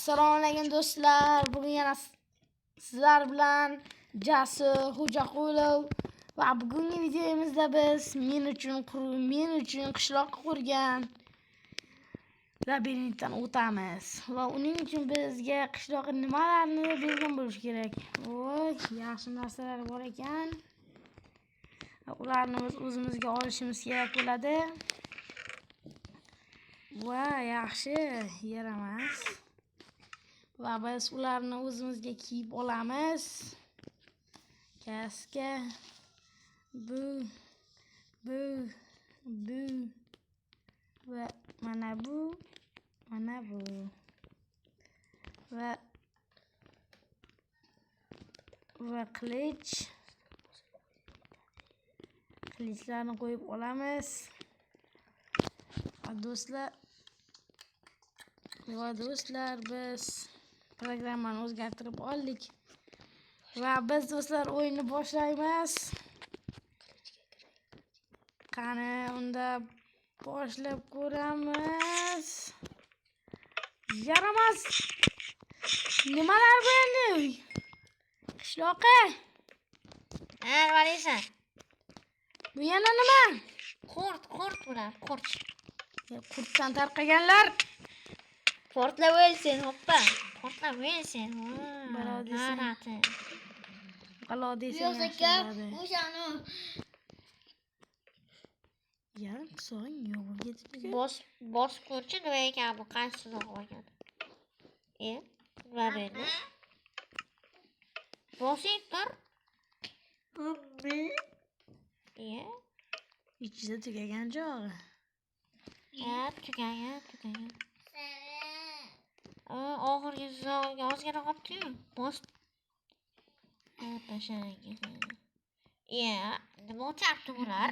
Assalomu alaykum do'stlar. Bugun yana sizlar bilan Jasur Xo'jaqulov va bugungi videomizda biz men uchun qishloq qurgan labirintdan o'tamiz va uning uchun bizga qishloqqa nimalarni bilgan bo'lish kerak. Voy, yaxshi narsalar bor ekan. Ularni o'zimizga olishimiz kerak bo'ladi. Va yaxshi yer emas. Va biz ularni o'zimizga kiyib olamiz. Kaska bu va mana bu va qilichlarni qo'yib olamiz. Do'stlar biz programmani o'zgartirib oldik va biz do'stlar o'yinni boshlaymiz. Qani unda boshlab ko'ramiz. Yaramas. Nimalar bo'ldi? Qishloqqa. Nima deysan? Bu yana nima? Qurt bular, qurt. Qurtdan tarqaganlar. Portlab o'lsin, hoppa. Portlab o'lsin. Balo desin. Balo desin. O'shani yarim so'ng yo'q ketibdi. Bos ko'rchi nima ekan bu, qaysi uzoq ekan. Nima berdi? Bosing tur. İçinde tugagan joyi. Tugagan. Oxirgi zog'iga ozgina qolibdi-yu. Bos. Nima o'tyapti bular?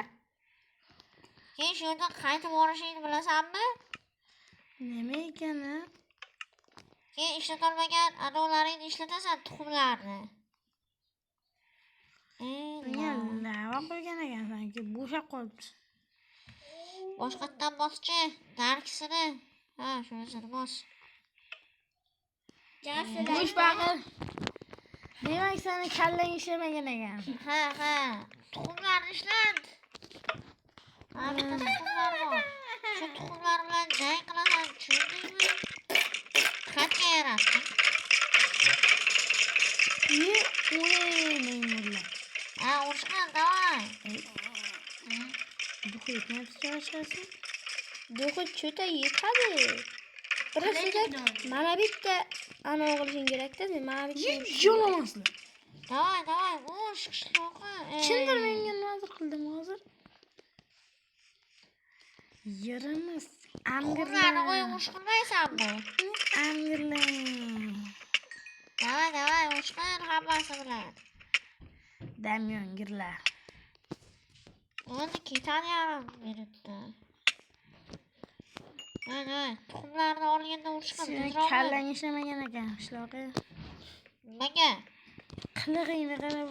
Keyin shu yerdan qaytib borishingni bilasanmi? Nima ekani? Keyin ishlatolmagan adolaringni ishlatasan, tuxumlarni. Lava qo'ygan ekansan-ki, bo'shab qolibdi. Boshqatdan boschi, darkisini. Shunisini bos. Bo'sh baqir. Demak, seni kallang ishlamagan ekan. Ha. Tuxumlarni ishlat. Bitta tuxumlar bor. Shu tuxumlar bilan jang qilasan, tushundingmi? Qancha yaratding? Maymunlar. Urushgan, davay. Duxu yetmayapti joyashqasi. Duxu cho'ta yetadi. Birasida mana bitta ana qilishing kerak-da, mana bitta. Yo'lamaslar. Davay, urush qishloqqa. Kimdir menga nimadir qildim hozir. Yaramas. Tuxumlarni qo'yib urush qilmaysanmi? Angirlang. Davay, urush qil hammasi bilan. Damyongirlar. Endi ketadi yarim minutda. Tuxumlarni olganda urush qil. Kallang ishlamagan ekan qishloqqa. Nimaga? Qilig'ingni qarab,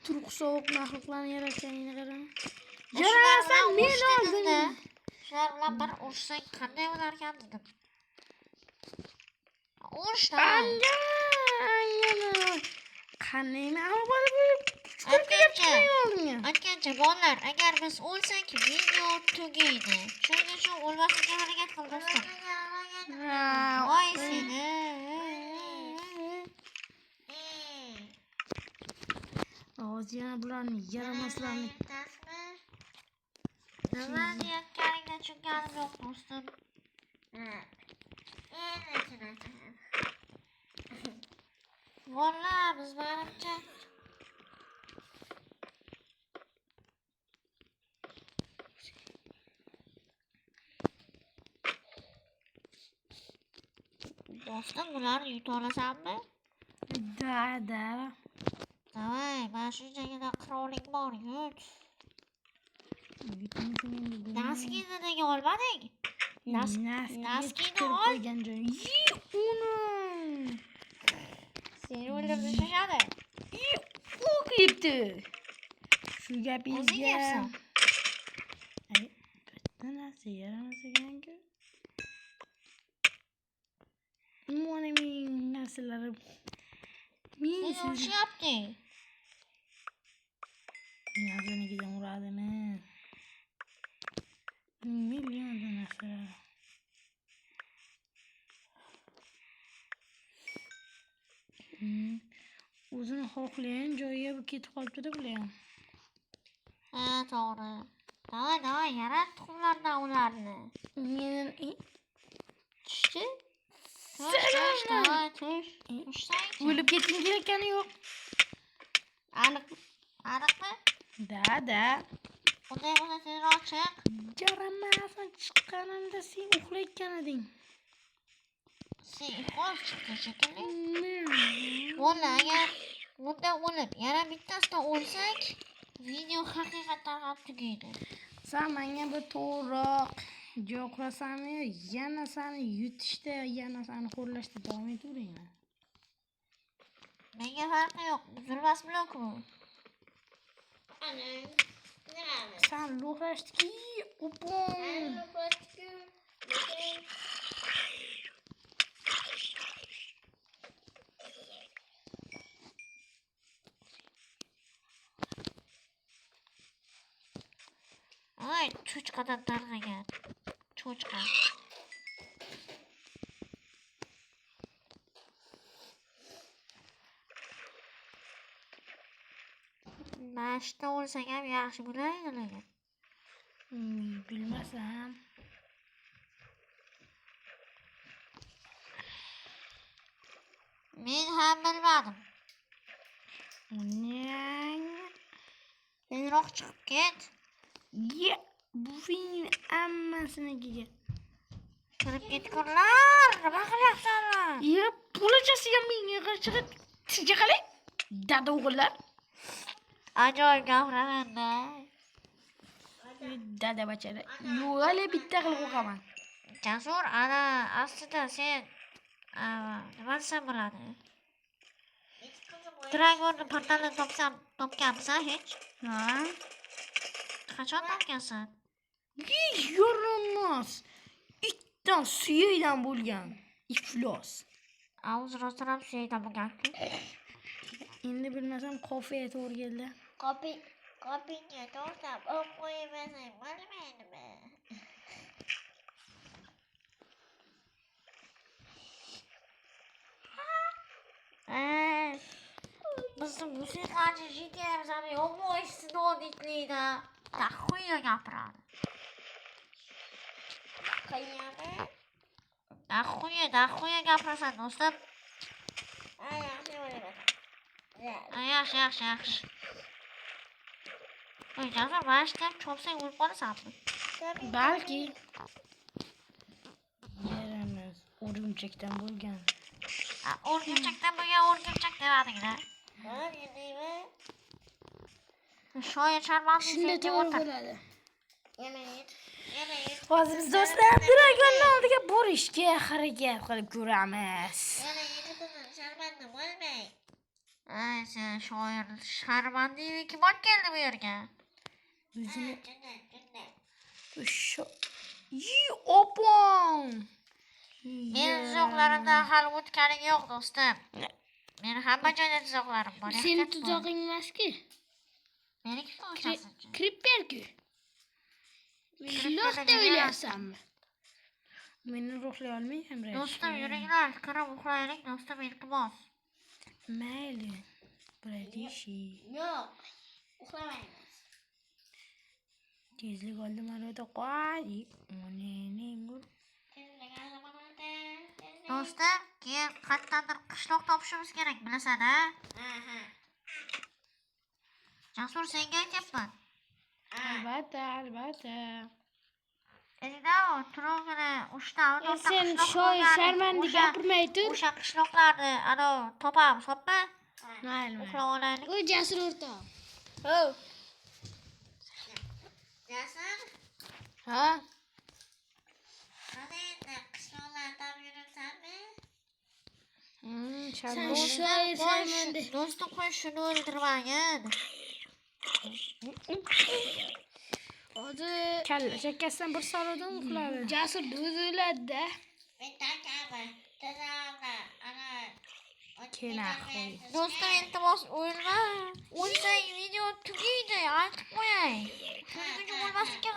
turq sovuq maxluqlarni yaratganingni qarab. Yarasan men oldim. Shular bilan bir urushsang qanday bo'larkan dedim. Urushda. Qanday aytgancha bolalar, agar biz o'lsak video tugaydi. Shuning uchun o'lmaslikka harakat qil do'stlar. Voy seni. Yana bularni yaramaslarni. Nima deyotganingni tushunganim yo'q do'stim. Vallahi biz manimcha do'stim, bularni yuta olasanmi? Da. Davay, mana shunchagina qirollik bor, yut. Naskini nega olmading? Naskini ol. Seni o'ldirib tashlashadi. U ketdi. Shu gapingizga. O'zing yersan. Bitta narsa yaramas ekan-ku. Mana men narsalar. Sen Men siz urishyapting. Yazinikidan uradimi? Million narsalar. O'zini xohlagan joyiga ketib qolibdi-da bular. Ha, to'g'ri. Davay, yarat tuxumlardan ularni. Men Tushdi? Tush, davay, tush. Tushsang-chi. o'lib ketging kerakani yo'q. Aniqmi? Da. Unday bo'lsa tezroq chiq. Jaramasdan chiqqanimda sen uxlayotgan eding. Sen uxlab chiqding shekilli. Bo'ldi, agar bunda o'lib yana bittasidan o'lsak, video haqiqatan ham tugaydi. Sen menga bir to'g'riroq joy qurasanmi, yana seni yutishda, yana seni xo'rlashda davom etaveringmi? Menga farqi yo'q. Zulmas blok-ku. Sen lo'qlashdiki, opam. Ay, cho'chqadan tarqagan. Cho'chqa. Mashta o'lsak ham yaxshi bo'laydi lekin. Bilmasam. Men ham bilmadim. Tezroq chiqib ket. Bu film hammasinikiga. Kirib ketgunlar. Nima qilyapsanlar? Bo'lajasiga menga qarshi sizga qalay? Dada o'g'illar. Ajoyib gapirganda. Dada bachara. Yo'q, hali bitta qilib o'qaman. Jasur, ana aslida sen nima desam bo'ladi? Dragonni portaldan topganmisan hech? Ha? Qachon topgansan? Yo'rmas. Itdan suyakdan bo'lgan. Iflos. O'zi rostdan ham suyakdan bo'lgan-ku. Endi bilmasam qofiyaga to'g'ri keldi. Qopingga to'xtab o'q qo'ymasang bo'lmaydimi? Bizni musiqachi jigarsan yomon istinodiklikda daxuya gapiradi. Daxuya gapirasan do'stim. Yaxshi. Voy, Jasur, mana shu ham chopsang o'lib qolasanmi? Balki. Yerimiz o'rimchakdan bo'lgan. O'rgimchakdan bo'lgan o'rgimchak demading-da. Shoir Sharmanning Shunda senga to'g'ri o'tir. bo'ladi. Hozir biz do'stlar Dragonning oldiga borishga harakat qilib ko'ramiz. Ay, sen shoir Sharmanning kim olib keldi bu yerga? O'zini opam. Meni tuzoqlarimdan hali o'tganing yo'q do'stim. Meni hamma joyda tuzoqlarim bor. Seni tuzog'ing emas-ku. Meniki o'chasizchi. Kripperku. Lo'qda o'ylayapsanmi? Meni ruhlay olmaysan, Do'stim, yuringlar, kirib uxlaylik, do'stim, iltimos. Mayli. Bratishi. Yo'q. Uxlamaymiz. Tezlik oldi marota qo'y. Do'stim, keyin qayerdandir qishloq topishimiz kerak, bilasan-a? Jasur, senga aytyapman. Albatta. Endi turog'ini o'shdan Sen shoir Sharmanni gapirmay tur. O'sha qishloqlarni topamiz, xo'pmi? Mayli. Uxlab olaylik. U Jasur o'rtoq. Jasur, Ha? qani endi qishloqlardan yuribsanmi? Sen Sharman. shoir Sharmanni. Do'stim, qo'y shuni o'ldirmagin. Hozir Kalla shakkasidan bir so'radim uxladi. Jasur o'zi o'ladi-da. Men takaman. Tezroq ana kenar qo'y. Do'stim iltimos o'lma. O'lsang video tugaydi, aytib qo'yay. Shuning uchun o'lmaslikka